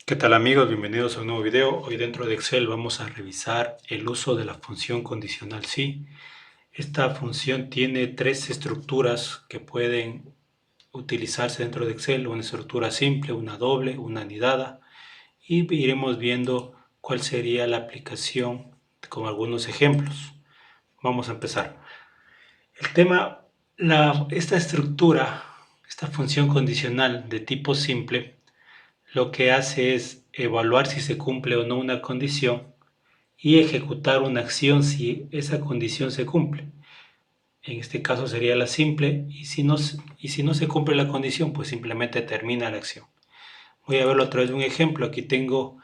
¿Qué tal amigos? Bienvenidos a un nuevo video. Hoy dentro de Excel vamos a revisar el uso de la función condicional sí. Esta función tiene tres estructuras que pueden utilizarse dentro de Excel: una estructura simple, una doble, una anidada, y iremos viendo cuál sería la aplicación con algunos ejemplos. Vamos a empezar. El tema, esta estructura, esta función condicional de tipo simple, lo que hace es evaluar si se cumple o no una condición y ejecutar una acción si esa condición se cumple. En este caso sería la simple, y si no se cumple la condición, pues simplemente termina la acción. Voy a verlo a través de un ejemplo. Aquí tengo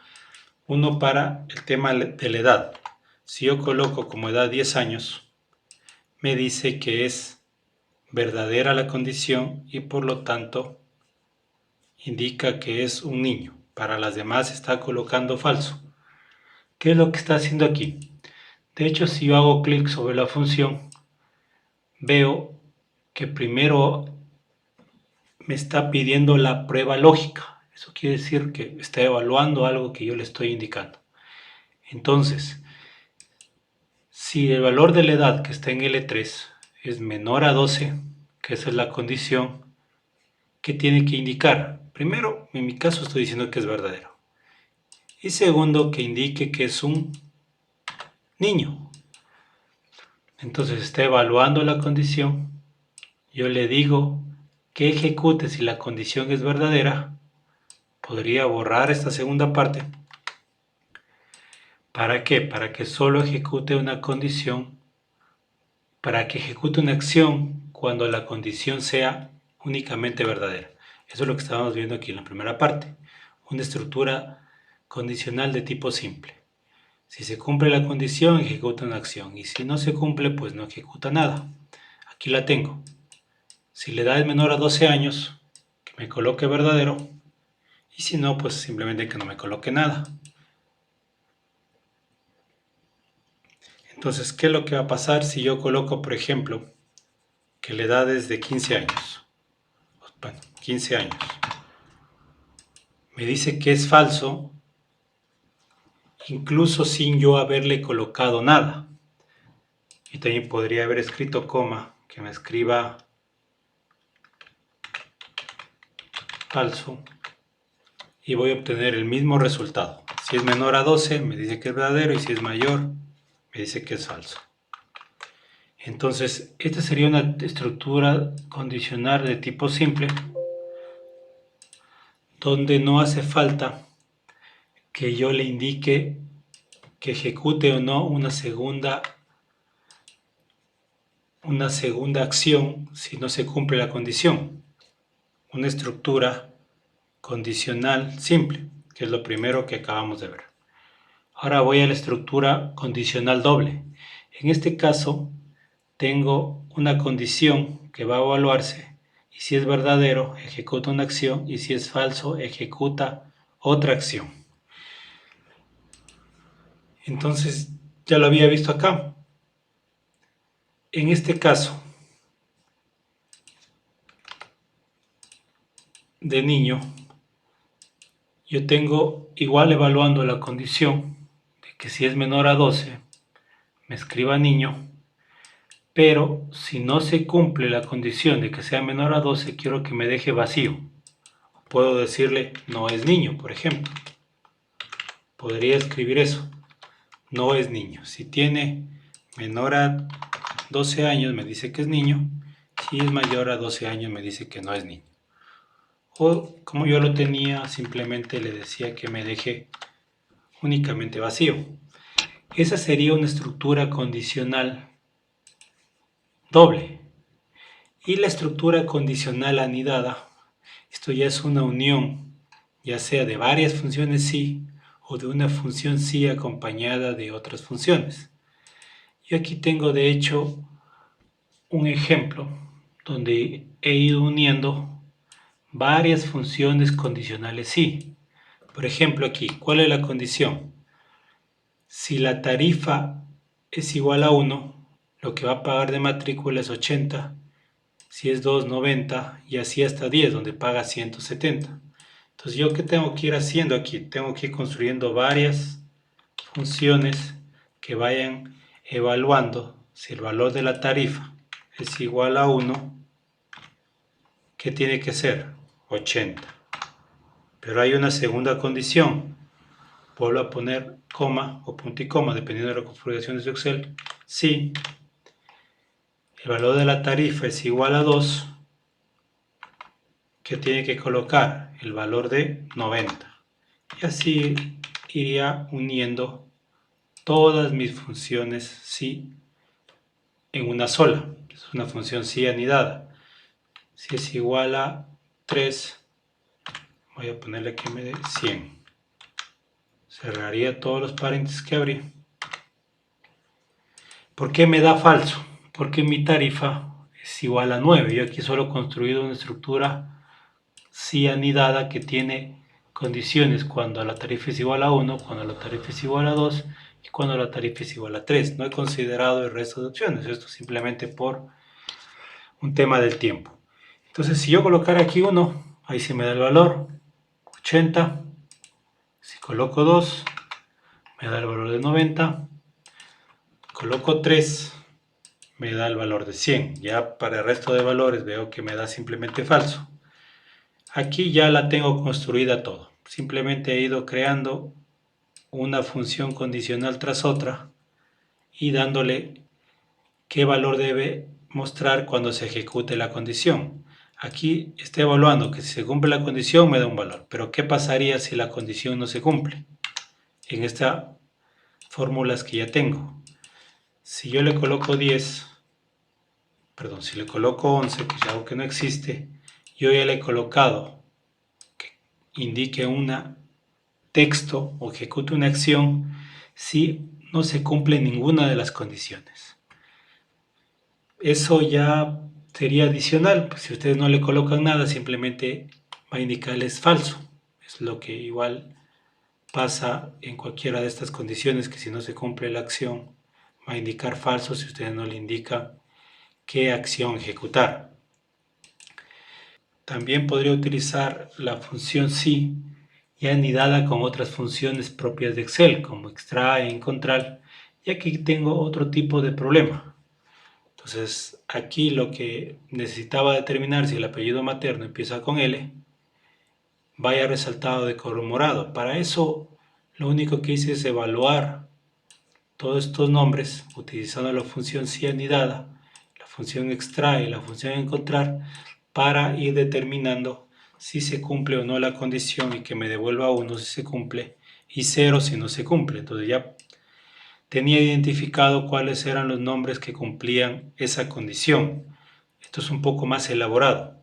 uno para el tema de la edad. Si yo coloco como edad 10 años, me dice que es verdadera la condición y por lo tanto indica que es un niño. Para las demás está colocando falso. ¿Qué es lo que está haciendo aquí? De hecho, si yo hago clic sobre la función, veo que primero me está pidiendo la prueba lógica. Eso quiere decir que está evaluando algo que yo le estoy indicando. Entonces, si el valor de la edad que está en L3 es menor a 12, que esa es la condición, ¿qué tiene que indicar? Primero, en mi caso estoy diciendo que es verdadero. Y segundo, que indique que es un niño. Entonces está evaluando la condición. Yo le digo que ejecute si la condición es verdadera. Podría borrar esta segunda parte. ¿Para qué? Para que solo ejecute una condición, para que ejecute una acción cuando la condición sea únicamente verdadera. Eso es lo que estábamos viendo aquí en la primera parte. Una estructura condicional de tipo simple. Si se cumple la condición, ejecuta una acción. Y si no se cumple, pues no ejecuta nada. Aquí la tengo. Si la edad es menor a 12 años, que me coloque verdadero. Y si no, pues simplemente que no me coloque nada. Entonces, ¿qué es lo que va a pasar si yo coloco, por ejemplo, que la edad es de 15 años? Bueno, 15 años. Me dice que es falso, incluso sin yo haberle colocado nada. Y también podría haber escrito coma, que me escriba falso, y voy a obtener el mismo resultado. Si es menor a 12, me dice que es verdadero, y si es mayor, me dice que es falso. Entonces, esta sería una estructura condicional de tipo simple, donde no hace falta que yo le indique que ejecute o no una segunda acción si no se cumple la condición. Una estructura condicional simple, que es lo primero que acabamos de ver. Ahora voy a la estructura condicional doble. En este caso, tengo una condición que va a evaluarse, y si es verdadero, ejecuta una acción, y si es falso, ejecuta otra acción. Entonces, ya lo había visto acá. En este caso de niño, yo tengo igual evaluando la condición de que si es menor a 12, me escriba niño, pero si no se cumple la condición de que sea menor a 12, quiero que me deje vacío. Puedo decirle no es niño, por ejemplo. Podría escribir eso, no es niño. Si tiene menor a 12 años, me dice que es niño. Si es mayor a 12 años, me dice que no es niño. O como yo lo tenía, simplemente le decía que me deje únicamente vacío. Esa sería una estructura condicional doble. Y la estructura condicional anidada, esto ya es una unión, ya sea de varias funciones sí o de una función sí acompañada de otras funciones. Yo aquí tengo de hecho un ejemplo donde he ido uniendo varias funciones condicionales sí. Por ejemplo aquí, ¿cuál es la condición? Si la tarifa es igual a 1, lo que va a pagar de matrícula es 80, si es 2, 90 y así hasta 10, donde paga 170. Entonces, ¿yo qué tengo que ir haciendo aquí? Tengo que ir construyendo varias funciones que vayan evaluando si el valor de la tarifa es igual a 1, ¿qué tiene que ser? 80. Pero hay una segunda condición. Vuelvo a poner coma o punto y coma, dependiendo de la configuración de su Excel. Si el valor de la tarifa es igual a 2, ¿qué tiene que colocar? El valor de 90. Y así iría uniendo todas mis funciones si en una sola. Es una función si anidada. Si es igual a 3, voy a ponerle que me dé 100. Cerraría todos los paréntesis que abrí. ¿Por qué me da falso? Porque mi tarifa es igual a 9. Yo aquí solo he construido una estructura si anidada que tiene condiciones cuando la tarifa es igual a 1, cuando la tarifa es igual a 2 y cuando la tarifa es igual a 3. No he considerado el resto de opciones. Esto simplemente por un tema del tiempo. Entonces, si yo colocara aquí 1, ahí sí me da el valor 80. Si coloco 2, me da el valor de 90. Coloco 3, me da el valor de 100. Ya para el resto de valores veo que me da simplemente falso. Aquí ya la tengo construida todo. Simplemente he ido creando una función condicional tras otra y dándole qué valor debe mostrar cuando se ejecute la condición. Aquí está evaluando que si se cumple la condición me da un valor, pero ¿qué pasaría si la condición no se cumple? En estas fórmulas que ya tengo. Si yo le coloco 10, perdón, si le coloco 11, que es algo que no existe, yo ya le he colocado que indique un texto o ejecute una acción si no se cumple ninguna de las condiciones. Eso ya sería adicional, pues si ustedes no le colocan nada, simplemente va a indicarles falso. Es lo que igual pasa en cualquiera de estas condiciones, que si no se cumple la acción, va a indicar falso si ustedes no le indican qué acción ejecutar. También podría utilizar la función si ya anidada con otras funciones propias de Excel, como extrae e encontrar, y aquí tengo otro tipo de problema. Entonces, aquí lo que necesitaba determinar si el apellido materno empieza con L, vaya resaltado de color morado. Para eso, lo único que hice es evaluar todos estos nombres utilizando la función si anidada, la función extrae y la función encontrar, para ir determinando si se cumple o no la condición y que me devuelva 1 si se cumple y 0 si no se cumple. Entonces ya tenía identificado cuáles eran los nombres que cumplían esa condición. Esto es un poco más elaborado.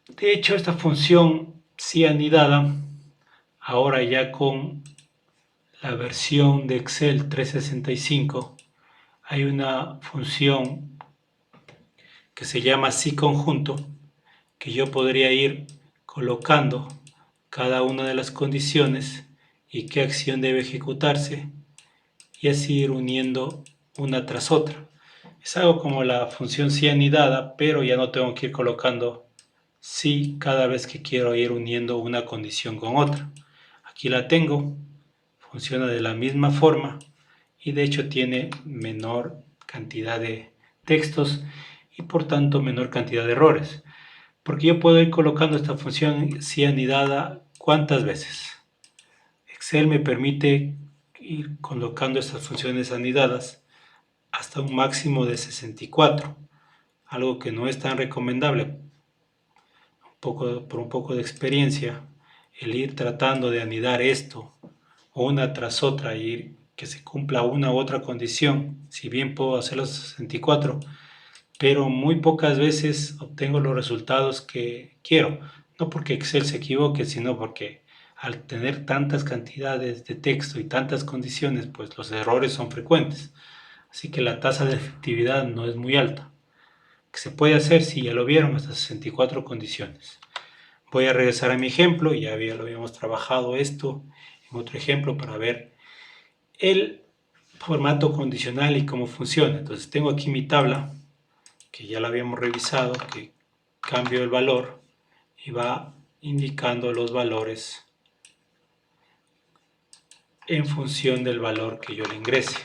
De hecho, esta función si anidada, ahora ya con la versión de Excel 365, hay una función que se llama si conjunto, que yo podría ir colocando cada una de las condiciones y qué acción debe ejecutarse, y así ir uniendo una tras otra. Es algo como la función si anidada, pero ya no tengo que ir colocando si cada vez que quiero ir uniendo una condición con otra. Aquí la tengo, funciona de la misma forma y de hecho tiene menor cantidad de textos y por tanto menor cantidad de errores. Porque yo puedo ir colocando esta función si anidada ¿cuántas veces? Excel me permite ir colocando estas funciones anidadas hasta un máximo de 64, algo que no es tan recomendable. Por un poco de experiencia, el ir tratando de anidar esto una tras otra y ir que se cumpla una u otra condición, si bien puedo hacer los 64, pero muy pocas veces obtengo los resultados que quiero. No porque Excel se equivoque, sino porque al tener tantas cantidades de texto y tantas condiciones, pues los errores son frecuentes. Así que la tasa de efectividad no es muy alta. Que se puede hacer, si ya lo vieron, hasta 64 condiciones. Voy a regresar a mi ejemplo, ya lo habíamos trabajado esto en otro ejemplo para ver el formato condicional y cómo funciona. Entonces tengo aquí mi tabla, que ya la habíamos revisado, que cambio el valor y va indicando los valores en función del valor que yo le ingrese.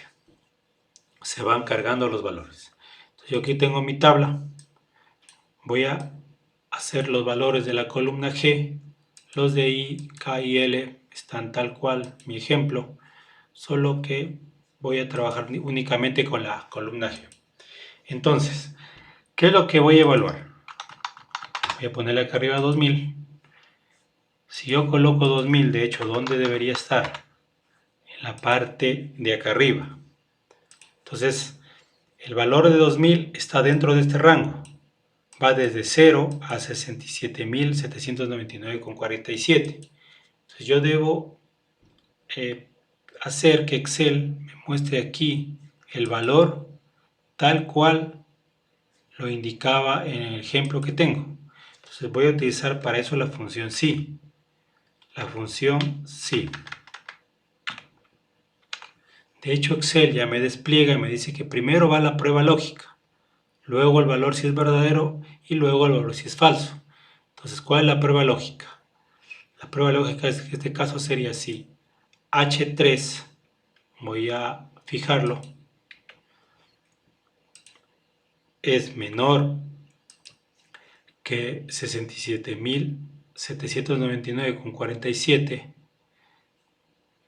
Se van cargando los valores. Entonces yo aquí tengo mi tabla. Voy a hacer los valores de la columna G. Los de I, K y L están tal cual mi ejemplo, solo que voy a trabajar únicamente con la columna G. Entonces, ¿qué es lo que voy a evaluar? Voy a ponerle acá arriba 2000. Si yo coloco 2000, de hecho, ¿dónde debería estar? En la parte de acá arriba. Entonces, el valor de 2000 está dentro de este rango. Va desde 0 a 67.799,47. Entonces yo debo hacer que Excel me muestre aquí el valor tal cual lo indicaba en el ejemplo que tengo. Entonces voy a utilizar para eso la función si. La función si. De hecho, Excel ya me despliega y me dice que primero va la prueba lógica, luego el valor si es verdadero y luego el valor si es falso. Entonces, ¿cuál es la prueba lógica? La prueba lógica en este caso sería así. H3, voy a fijarlo, es menor que 67.799,47,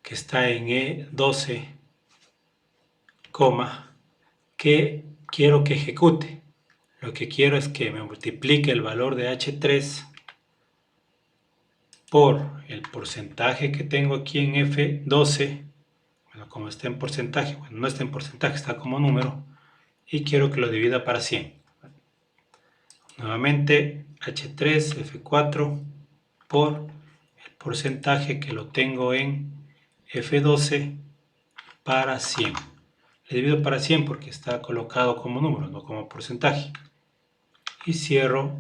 que está en E12, que quiero que ejecute. Lo que quiero es que me multiplique el valor de H3 por el porcentaje que tengo aquí en F12. Bueno, como está en porcentaje, bueno, no está en porcentaje, está como número, y quiero que lo divida para 100. Nuevamente, H3, F4 por el porcentaje que lo tengo en F12 para 100. Le divido para 100 porque está colocado como número, no como porcentaje. Y cierro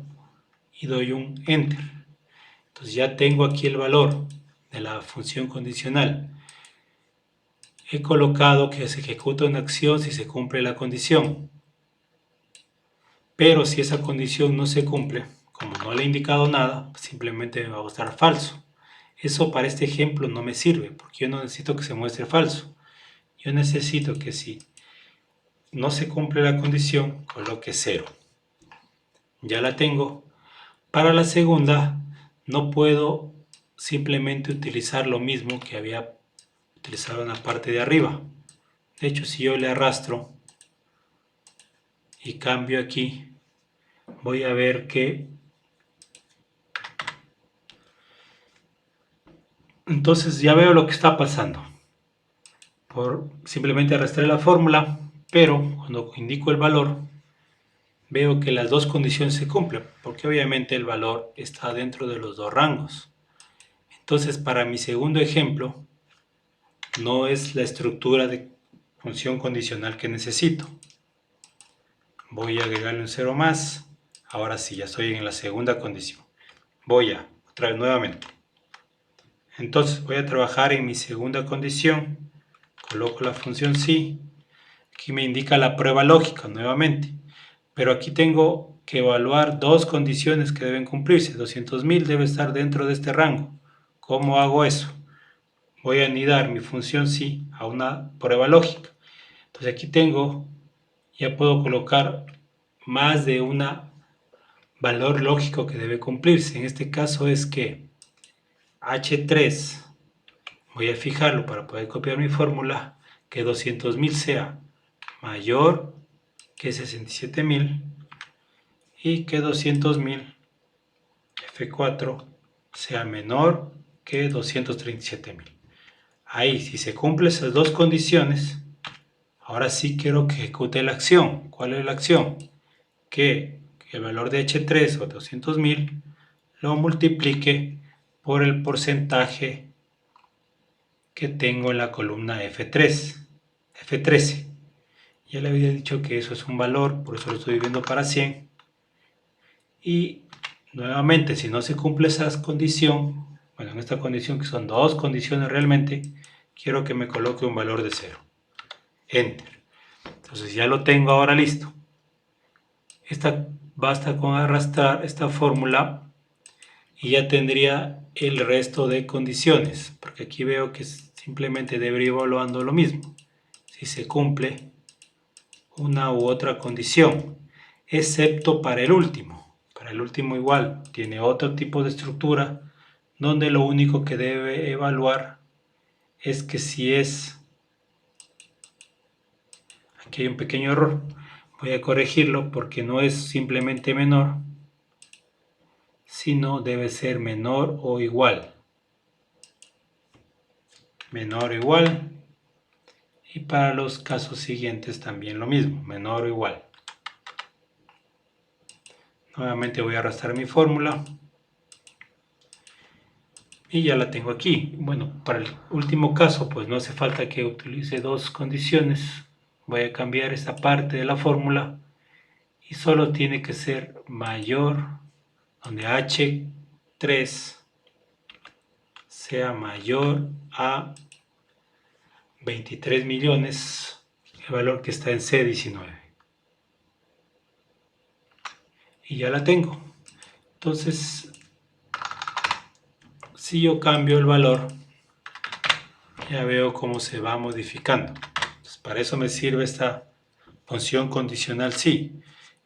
y doy un Enter. Entonces ya tengo aquí el valor de la función condicional. He colocado que se ejecuta una acción si se cumple la condición. Pero si esa condición no se cumple, como no le he indicado nada, simplemente me va a mostrar falso. Eso para este ejemplo no me sirve, porque yo no necesito que se muestre falso. Yo necesito que si no se cumple la condición, coloque 0. Ya la tengo. Para la segunda, no puedo simplemente utilizar lo mismo que había utilizado en la parte de arriba. De hecho, si yo le arrastro y cambio aquí, voy a ver que entonces ya veo lo que está pasando. Simplemente arrastré la fórmula, pero cuando indico el valor, veo que las dos condiciones se cumplen, porque obviamente el valor está dentro de los dos rangos. Entonces, para mi segundo ejemplo, no es la estructura de función condicional que necesito. Voy a agregarle un 0 más. Ahora sí, ya estoy en la segunda condición. Otra vez nuevamente. Entonces, voy a trabajar en mi segunda condición. Coloco la función si. Aquí me indica la prueba lógica nuevamente. Pero aquí tengo que evaluar dos condiciones que deben cumplirse. 200.000 debe estar dentro de este rango. ¿Cómo hago eso? Voy a anidar mi función si a una prueba lógica. Entonces aquí ya puedo colocar más de un valor lógico que debe cumplirse. En este caso es que H3, voy a fijarlo para poder copiar mi fórmula, que 200.000 sea mayor que 67.000 y que 200.000 F4 sea menor que 237.000. Ahí, si se cumplen esas dos condiciones, ahora sí quiero que ejecute la acción. ¿Cuál es la acción? Que el valor de H3 o 200.000 lo multiplique por el porcentaje que tengo en la columna F13. Ya le había dicho que eso es un valor, por eso lo estoy viendo para 100. Y nuevamente, si no se cumple esa condición, bueno, en esta condición que son dos condiciones realmente, quiero que me coloque un valor de 0. Enter. Entonces ya lo tengo ahora listo. Basta con arrastrar esta fórmula y ya tendría el resto de condiciones, porque aquí veo que simplemente debería ir evaluando lo mismo, si se cumple una u otra condición, excepto para el último. Para el último igual, tiene otro tipo de estructura, donde lo único que debe evaluar es que si es... Aquí hay un pequeño error, voy a corregirlo porque no es simplemente menor, sino debe ser menor o igual. Menor o igual. Y para los casos siguientes también lo mismo, menor o igual. Nuevamente voy a arrastrar mi fórmula. Y ya la tengo aquí. Bueno, para el último caso, pues no hace falta que utilice dos condiciones. Voy a cambiar esta parte de la fórmula y solo tiene que ser mayor, donde H3 sea mayor a 23 millones, el valor que está en C19. Y ya la tengo. Entonces, si yo cambio el valor, ya veo cómo se va modificando. Entonces, para eso me sirve esta función condicional sí.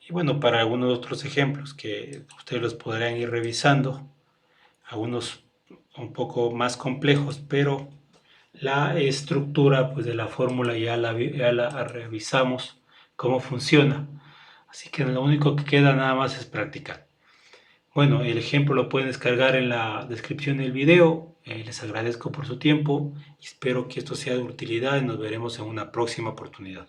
Y bueno, para algunos otros ejemplos que ustedes los podrán ir revisando, algunos un poco más complejos, pero la estructura pues, de la fórmula ya la revisamos cómo funciona. Así que lo único que queda nada más es practicar. Bueno, el ejemplo lo pueden descargar en la descripción del video. Les agradezco por su tiempo y espero que esto sea de utilidad y nos veremos en una próxima oportunidad.